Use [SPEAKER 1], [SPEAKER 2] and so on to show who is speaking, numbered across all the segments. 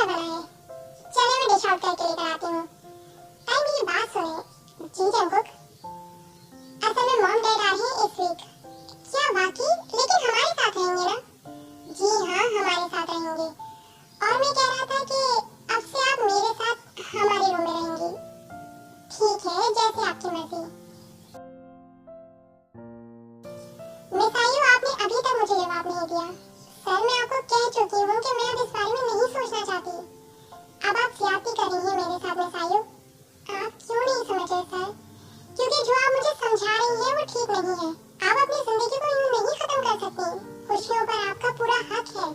[SPEAKER 1] क्या बना है? चले मैं डिश आउट करके लेकर आती हूँ। ताई मेरी बात सुने। जी जंकुक, असल में मॉम डैड आ रहे हैं इस वीक। क्या वाकई? लेकिन हमारे साथ रहेंगे ना? जी हाँ, हमारे साथ रहेंगे। और मैं कह रहा था कि अब से आप मेरे साथ हमारे रूम में रहेंगी। ठीक है, जैसे आपकी मर्जी। मिसाइयो, आपने अभी तक मुझे जवाब नहीं दिया। सर, मैं आपको कह चुकी हूँ कि मैं अब इस बारे में नहीं सोचना चाहती। अब आप ज्यादती कर रही हैं मेरे साथ मिसाइयो। आप क्यों नहीं समझ रहे सर? क्योंकि जो आप मुझे समझा रही हैं वो ठीक नहीं है। आप अपनी जिंदगी को यूं नहीं खत्म कर सकती। खुशियों पर आपका पूरा हक है।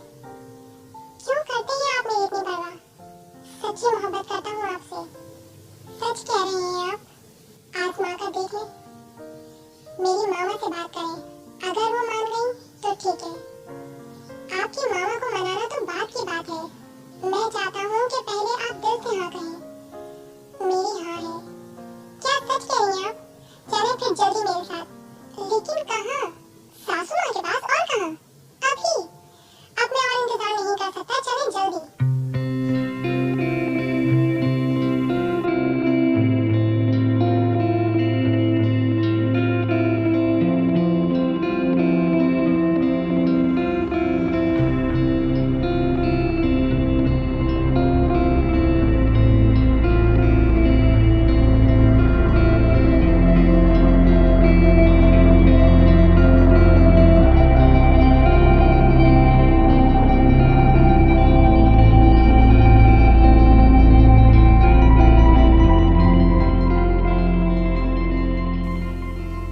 [SPEAKER 1] क्यों करते हैं आप मेरी इतनी परवाह? सच्ची मोहब्बत करता हूँ आपसे। सच कह रही हैं आप? आजमा कर देख लें। मेरी मामा से बात करें। अगर वो मान गई तो ठीक है। आपकी मामा को मनाना तो बात की बात है। मैं चाहता हूँ कि पहले आप दिल से हाँ कहें। मेरी हाँ है। क्या सच कह रही हैं आप? चलें फिर जल्दी मेरे साथ। लेकिन कहाँ? सासू माँ के पास? और कहाँ? अभी? अब मैं और इंतजार नहीं कर सकता। चलें जल्दी।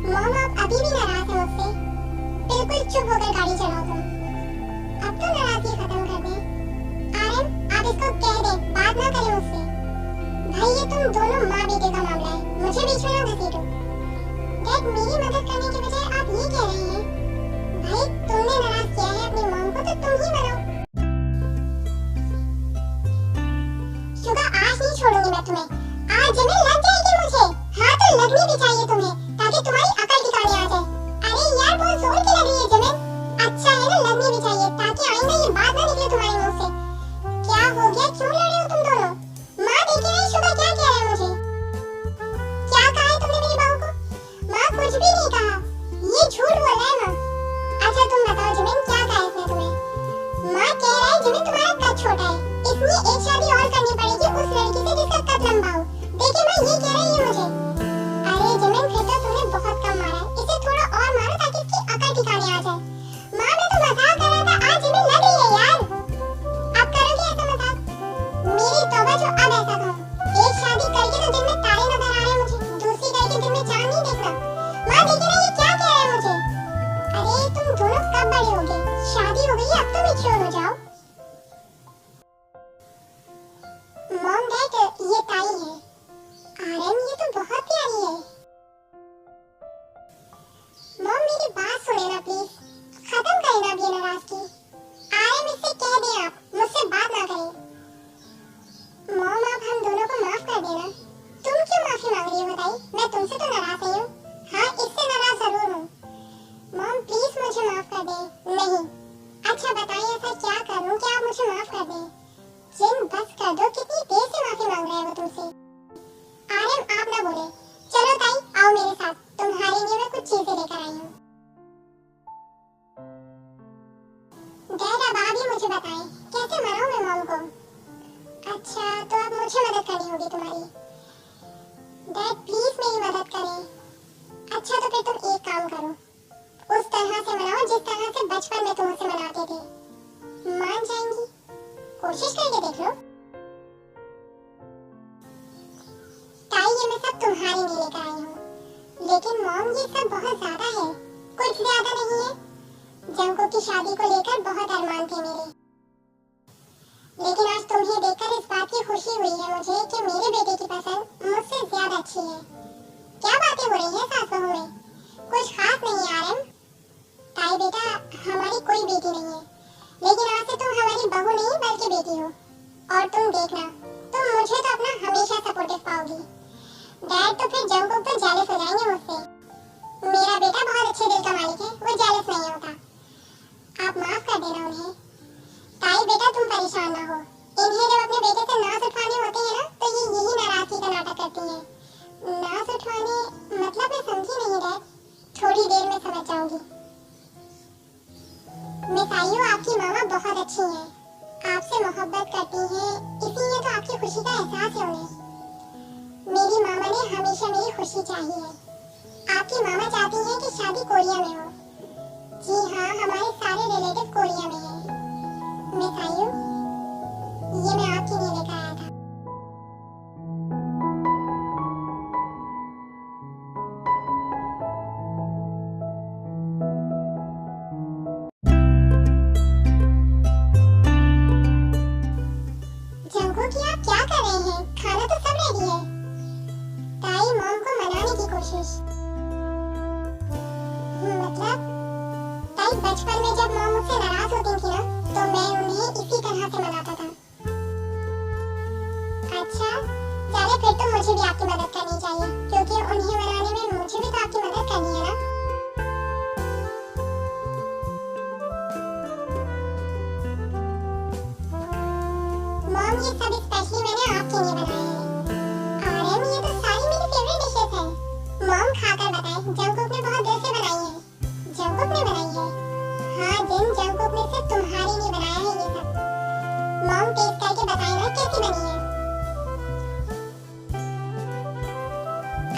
[SPEAKER 1] मॉम, आप अभी भी नाराज हैं मुझसे? बिल्कुल चुप होकर गाड़ी चलाओ तुम। अब तो नाराजगी खत्म कर दें। आरएम, आप इसको कह दें, बात ना करें मुझसे। भाई, ये तुम दोनों माँ बेटे का मामला है। मुझे बीच में ना घसीटो। डैड, मेरी मदद करने के बजाय आप ये कह रहे हैं? भाई, तुमने नाराज किया है अपनी मॉम को तो तुम ही मनाओ। शुगा, आज नहीं छोड़ूंगी मैं तुम्हें। आज जमीन लग जाएगी मुझे। हाँ, तो लगनी भी चाहिए तुम्हें, ताकि तुम्हारी अकल ठिकाने आ जाए। अरे यार, बहुत जोर की लग रही है जमीन। अच्छा है ना, लगनी भी चाहिए, ताकि आइंदा ये बात ना निकले तुम्हारे मुंह से। क्या हो गया? क्यों लड़ रहे हो तुम दोनों? माँ देखे नहीं शुगा क्या कह रहा है मुझे? क्या कहा है तुमने मेरी बहू को? माँ, कुछ भी नहीं कहा। ये झूठ बोल रहा है माँ। अच्छा तुम बताओ जमीन, क्या कहा इसने तुम्हें? माँ कह रहा है जमीन तुम्हारा कद छोटा है, इसलिए एक शादी और करनी पड़ेगी उस लड़की से जिसका कद लंबा हो। देखिए माँ, ये कह रही है मुझे। अरे जमीन, फिर तो तुमने बहुत कम मारा है। इसे थोड़ा और मारो ताकि इसकी अकल ठिकाने आ जाए। माँ, मैं तो मजाक कर रहा था। आज जमीन लग रही है यार। अब करोगे ऐसा मजाक? मेरी तौबा, जो अब ऐसा कहूँ। एक शादी करके तो दिन में तारे नजर आ रहे हैं मुझे, दूसरी करके दिन में चांद नहीं देखना। माँ देखिए ना, ये क्या कह रहा है मुझे? अरे तुम दोनों कब बड़े होगे? शादी हो गई है, अब तो मैच्योर हो जाओ। मॉम डैड, ये ताई है। आरएम, ये तो बहुत प्यारी है। मॉम, मेरी बात सुने ना प्लीज। खत्म करें ना अब ये नाराजगी। आरएम, इससे कह दें आप मुझसे बात ना करें। मॉम, आप हम दोनों को माफ कर देना। तुम क्यों माफी मांग रही हो बताइए? मैं तुमसे तो नाराज नहीं हूँ। हाँ, इससे नाराज जरूर हूँ। मॉम प्लीज मुझे माफ कर दें। नहीं। अच्छा बताइए, ऐसा क्या करूँ कि आप मुझे माफ कर दें? जिन, बस कर दो। कितनी देर से माफी मांग रहा है वो तुमसे। आरएम, आप ना बोले। चलो ताई, आओ मेरे साथ। तुम्हारे लिए मैं कुछ चीजें लेकर आई हूँ। डैड, अब आप ही मुझे बताएं, कैसे मनाऊं मैं मॉम को? अच्छा, तो अब मुझे मदद करनी होगी तुम्हारी। डैड प्लीज मेरी मदद करें। अच्छा, तो फिर तुम एक काम करो, उस तरह से मनाओ जिस तरह से बचपन में तुम उसे मनाते थे। मान जाएंगी? कोशिश करके देख लो। ताई, ये मैं सब तुम्हारे लिए लेकर आई हूँ। लेकिन मॉम, ये सब बहुत ज्यादा है। कुछ ज्यादा नहीं है। जंकुक की शादी को लेकर बहुत अरमान थे मेरे। लेकिन आज तुम्हें देखकर इस बात की खुशी हुई है मुझे कि मेरे बेटे की पसंद मुझसे ज्यादा अच्छी है। क्या बातें हो रही हैं सास बहू में? कुछ खास नहीं आरएम। ताई बेटा, हमारी कोई बेटी नहीं है, लेकिन आज से तुम हमारी बहू नहीं बल्कि बेटी हो। और तुम देखना, तुम मुझे तो अपना हमेशा सपोर्टिव पाओगी। डैड तो फिर जंकुक तो जेलस हो जाएंगे मुझसे। मेरा बेटा बहुत अच्छे दिल का मालिक है, वो जेलस नहीं होता। आप माफ कर देना उन्हें। ताई बेटा, तुम परेशान ना हो। इन्हें जब अपने बेटे से नाज उठवाने होते हैं ना, तो ये यही नाराजगी का नाटक करती हैं। नाज उठवाने मतलब मैं समझी नहीं डैड, थोड़ी देर में समझ जाऊंगी। मिस आयु, आपकी मामा बहुत अच्छी हैं, आपसे मोहब्बत करती हैं, इसीलिए तो आपकी खुशी का एहसास है उन्हें। मेरी मामा ने हमेशा मेरी खुशी चाहिए है। आपकी मामा चाहती हैं कि शादी कोरिया में हो। जी हाँ, हमारे सारे रिलेटिव कोरिया में हैं। मिस आयु, ये मैं आपके लिए लेकर आया था। जंगकुक, आप क्या कर रहे हैं? खाना तो सब रेडी है। ताई मॉम को मनाने की कोशिश। मतलब ताई, बचपन में जब मॉम मुझसे नाराज होती थी ना, तो मैं उन्हें इसी तरह से मनाता था। अच्छा, चले फिर तो मुझे भी आपकी मदद करनी चाहिए, क्योंकि उन्हें मनाने में मुझे भी तो आपकी मदद करनी है ना। मॉम, ये सब स्पेशली मैंने आपके लिए बनाए हैं। आर्यन, ये तो सारी मेरी फेवरेट डिशेस हैं। मॉम, खाकर बताएं, जंगकुक ने बहुत दिल से बनाई है। जंगकुक ने बनाई है? हाँ जिन, जंगकुक ने सिर्फ तुम्हारे लिए बनाया है ये सब। मॉम, टेस्ट करके बताएं ना कैसी बनी है।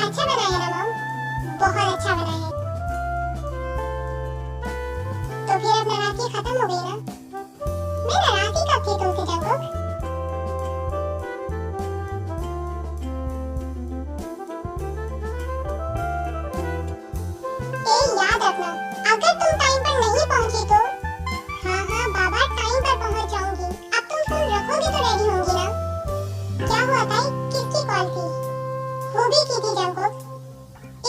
[SPEAKER 1] अच्छा बना है ना मॉम? बहुत अच्छा बना है। तो फिर अब नाराजगी खत्म हो गई ना? मैं नाराज ही कब थी तुमसे जंगकुक? याद रखना, अगर तुम टाइम पर नहीं पहुंची तो। हाँ हाँ बाबा, टाइम पर पहुंच जाऊंगी। अब तुम फोन रखोगी तो रेडी होंगी ना? क्या हुआ ताई, किसकी कॉल थी? हूबी की थी जंगकुक।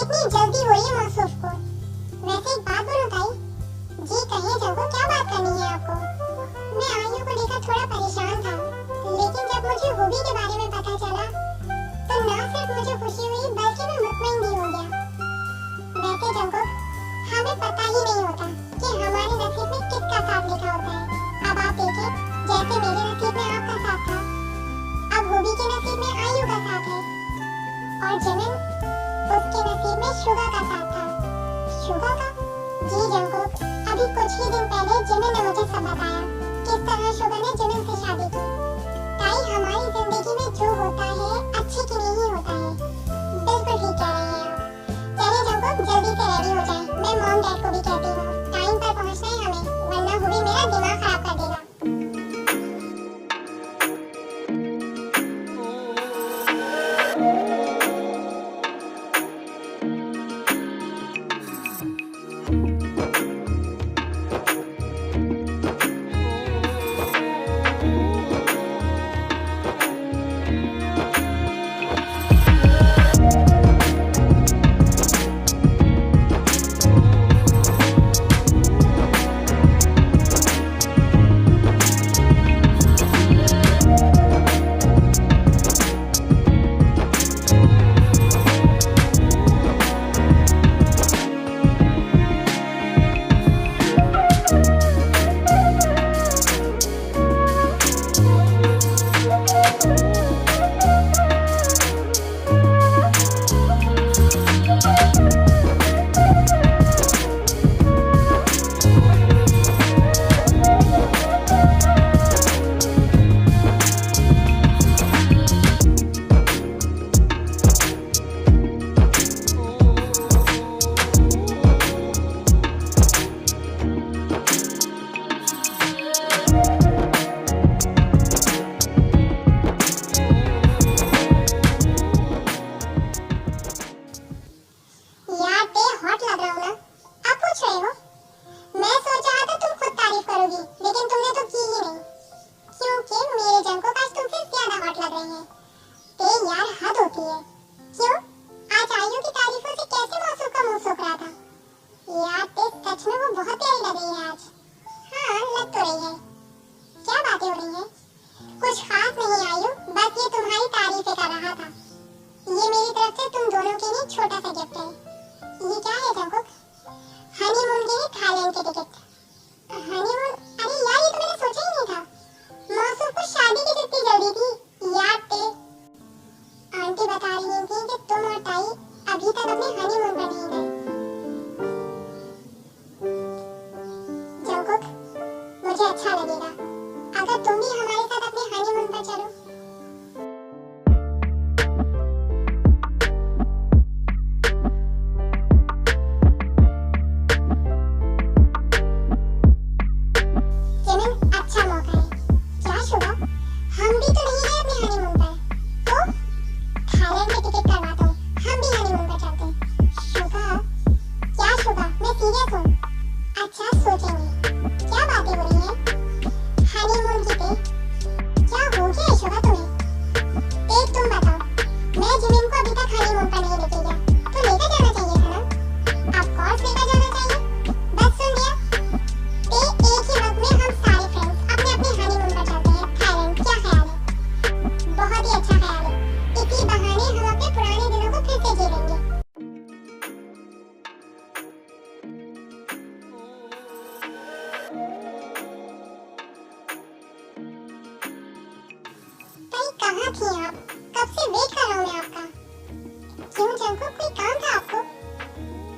[SPEAKER 1] इतनी जल्दी हुई है मौसूफ को। वैसे एक बात बोलूं ताई? जी कहिए जंगकुक, क्या बात करनी है आपको? मैं आयु को लेकर थोड़ा परेशान था, लेकिन जब मुझे हूबी के बारे में पता चला, तो ना सिर्फ मुझे खुशी हुई, बल्कि मैं मुतमईन भी हो गया। वैसे जंगकुक, हमें पता ही नहीं होता कि हमारे नसीब में किसका साथ लिखा होता है। अब आप देखिए, जैसे मेरे नसीब में आपका साथ था, अब हूबी के नसीब में आयु का साथ है, और जिमिन, उसके नसीब में शुगा का साथ था। शुगा का? जी जंगकुक, अभी कुछ ही दिन पहले जिमिन ने मुझे सब बताया, किस तरह शुगा ने जिमिन से शादी की। ताई, हमारी जिंदगी में जो होता है अच्छे के लिए ही होता है। बिल्कुल ठीक कह रहे हैं आप। चलिए जंगकुक, जल्दी से रेडी हो जाएं। मैं मॉम डैड को भी कहती हूँ, टाइम पर पहुँचना है हमें, वरना हूबी मेरा दिमाग खराब कर देगा। शादी की अगर तुम भी हमारे साथ अपने हनीमून पर चलो। जिमिन, अच्छा मौका है। क्या शुभा, हम भी तो नहीं गए अपने हनीमून पर, तो थाईलैंड में टिकट करवाता हूँ, हम भी हनीमून पर चलते हैं। शुभा, क्या शुभा, मैं सीरियस हूँ। अच्छा सोचेंगे, क्या बातें हो रही हैं? हनीमून की पे क्या हो गया है शुभा तुम्हें? देख तुम बताओ, मैं जिमिन को अभी तक हनीमून पर नहीं लेके गया, तो लेकर जाना चाहिए था ना? ऑफ कोर्स लेकर जाना चाहिए। बस सुन लिया, एक ही वक्त में हम सारे फ्रेंड्स अपने अपने हनीमून पर चलते हैं थाईलैंड। क्या ख्याल है? बहुत ही अच्छा ख्याल है। इसी बहाने हम अपने पुराने दिनों को फिर से जी लेंगे। भाई कहाँ थी आप? कब से वेट कर रहा हूँ मैं आपका। क्यों जंकुक, कोई काम था आपको?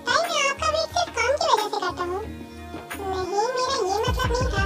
[SPEAKER 1] भाई मैं आपका वेट सिर्फ काम की वजह से करता हूँ। नहीं, मेरा ये मतलब नहीं था